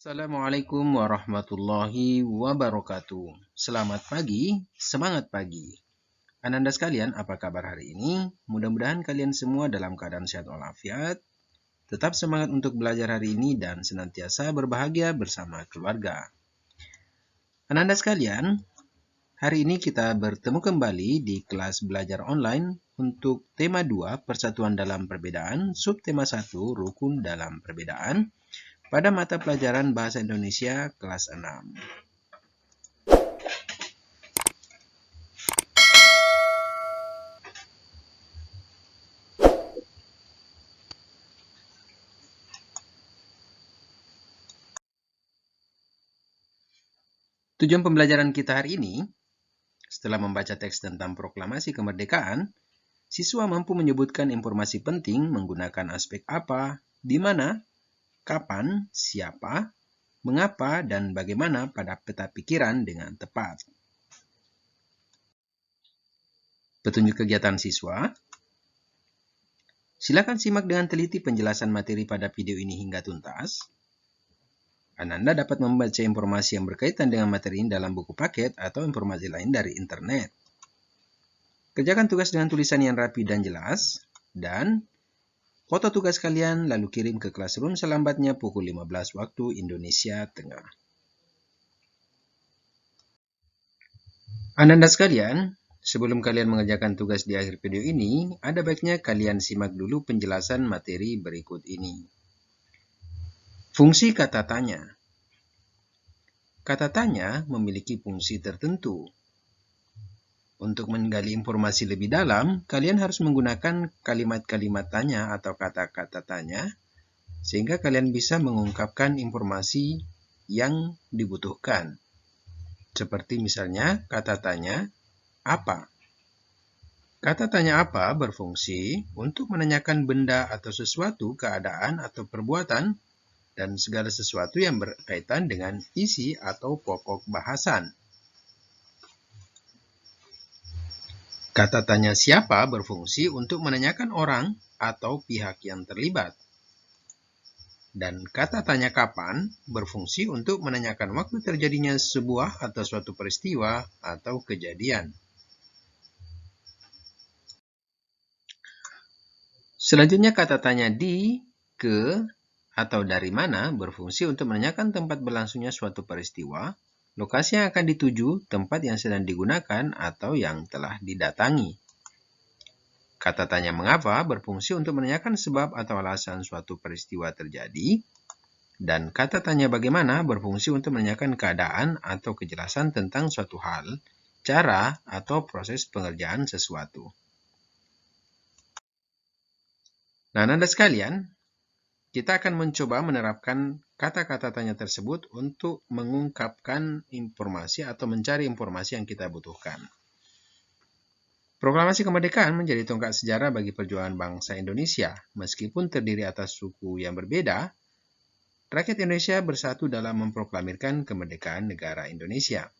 Assalamualaikum warahmatullahi wabarakatuh. Selamat pagi, semangat pagi. Ananda sekalian, apa kabar hari ini? Mudah-mudahan kalian semua dalam keadaan sehat walafiat. Tetap semangat untuk belajar hari ini dan senantiasa berbahagia bersama keluarga. Ananda sekalian, hari ini kita bertemu kembali di kelas belajar online untuk tema 2, Persatuan dalam Perbedaan, subtema 1, Rukun dalam Perbedaan, pada mata pelajaran Bahasa Indonesia kelas 6. Tujuan pembelajaran kita hari ini, setelah membaca teks tentang proklamasi kemerdekaan, siswa mampu menyebutkan informasi penting menggunakan aspek apa, di mana, kapan, siapa, mengapa, dan bagaimana pada peta pikiran dengan tepat. Petunjuk kegiatan siswa. Silakan simak dengan teliti penjelasan materi pada video ini hingga tuntas. Ananda dapat membaca informasi yang berkaitan dengan materi ini dalam buku paket atau informasi lain dari internet. Kerjakan tugas dengan tulisan yang rapi dan jelas, dan foto tugas kalian lalu kirim ke Classroom selambatnya pukul 15 waktu Indonesia Tengah. Ananda sekalian, sebelum kalian mengerjakan tugas di akhir video ini, ada baiknya kalian simak dulu penjelasan materi berikut ini. Fungsi kata tanya. Kata tanya memiliki fungsi tertentu. Untuk menggali informasi lebih dalam, kalian harus menggunakan kalimat-kalimat tanya atau kata-kata tanya, sehingga kalian bisa mengungkapkan informasi yang dibutuhkan. Seperti misalnya kata tanya, apa? Kata tanya apa berfungsi untuk menanyakan benda atau sesuatu, keadaan atau perbuatan, dan segala sesuatu yang berkaitan dengan isi atau pokok bahasan. Kata tanya siapa berfungsi untuk menanyakan orang atau pihak yang terlibat. Dan kata tanya kapan berfungsi untuk menanyakan waktu terjadinya sebuah atau suatu peristiwa atau kejadian. Selanjutnya kata tanya di, ke, atau dari mana berfungsi untuk menanyakan tempat berlangsungnya suatu peristiwa, lokasi yang akan dituju, tempat yang sedang digunakan, atau yang telah didatangi. Kata tanya mengapa berfungsi untuk menanyakan sebab atau alasan suatu peristiwa terjadi. Dan kata tanya bagaimana berfungsi untuk menanyakan keadaan atau kejelasan tentang suatu hal, cara, atau proses pengerjaan sesuatu. Nah, Anda sekalian, kita akan mencoba menerapkan kata-kata tanya tersebut untuk mengungkapkan informasi atau mencari informasi yang kita butuhkan. Proklamasi kemerdekaan menjadi tonggak sejarah bagi perjuangan bangsa Indonesia. Meskipun terdiri atas suku yang berbeda, rakyat Indonesia bersatu dalam memproklamirkan kemerdekaan negara Indonesia.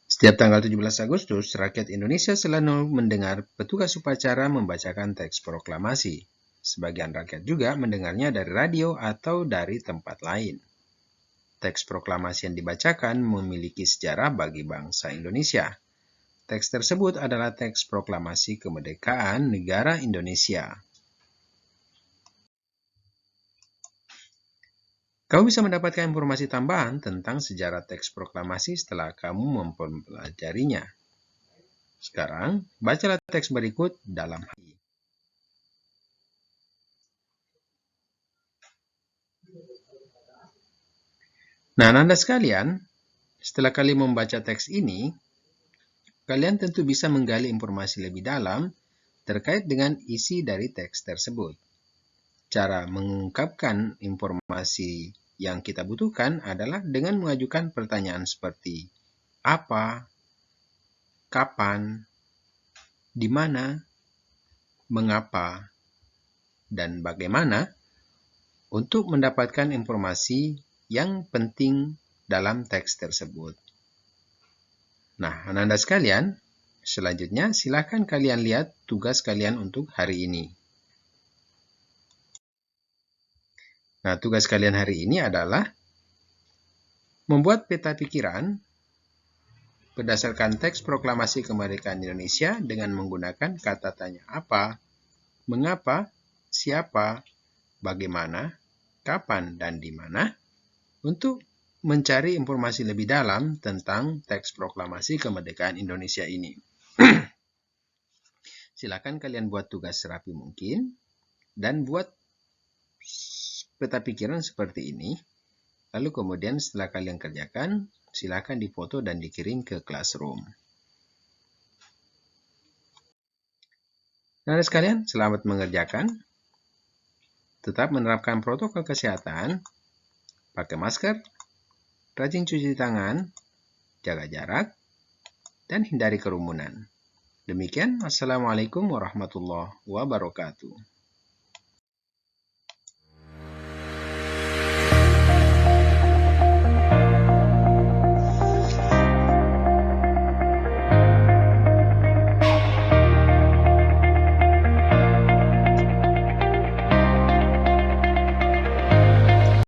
Setiap tanggal 17 Agustus, rakyat Indonesia selalu mendengar petugas upacara membacakan teks proklamasi. Sebagian rakyat juga mendengarnya dari radio atau dari tempat lain. Teks proklamasi yang dibacakan memiliki sejarah bagi bangsa Indonesia. Teks tersebut adalah teks proklamasi kemerdekaan negara Indonesia. Kamu bisa mendapatkan informasi tambahan tentang sejarah teks proklamasi setelah kamu mempelajarinya. Sekarang, bacalah teks berikut dalam hati. Nah, Anda sekalian, setelah kalian membaca teks ini, kalian tentu bisa menggali informasi lebih dalam terkait dengan isi dari teks tersebut. Cara mengungkapkan informasi yang kita butuhkan adalah dengan mengajukan pertanyaan seperti apa, kapan, di mana, mengapa, dan bagaimana untuk mendapatkan informasi yang penting dalam teks tersebut. Nah, Anda sekalian, selanjutnya silakan kalian lihat tugas kalian untuk hari ini. Nah, tugas kalian hari ini adalah membuat peta pikiran berdasarkan teks proklamasi kemerdekaan Indonesia dengan menggunakan kata tanya apa, mengapa, siapa, bagaimana, kapan, dan di mana untuk mencari informasi lebih dalam tentang teks proklamasi kemerdekaan Indonesia ini. Silakan kalian buat tugas serapi mungkin dan buat peta pikiran seperti ini. Lalu kemudian setelah kalian kerjakan, silakan difoto dan dikirim ke classroom. Nah, sekalian, selamat mengerjakan. Tetap menerapkan protokol kesehatan, pakai masker, rajin cuci tangan, jaga jarak, dan hindari kerumunan. Demikian, Assalamualaikum warahmatullahi wabarakatuh.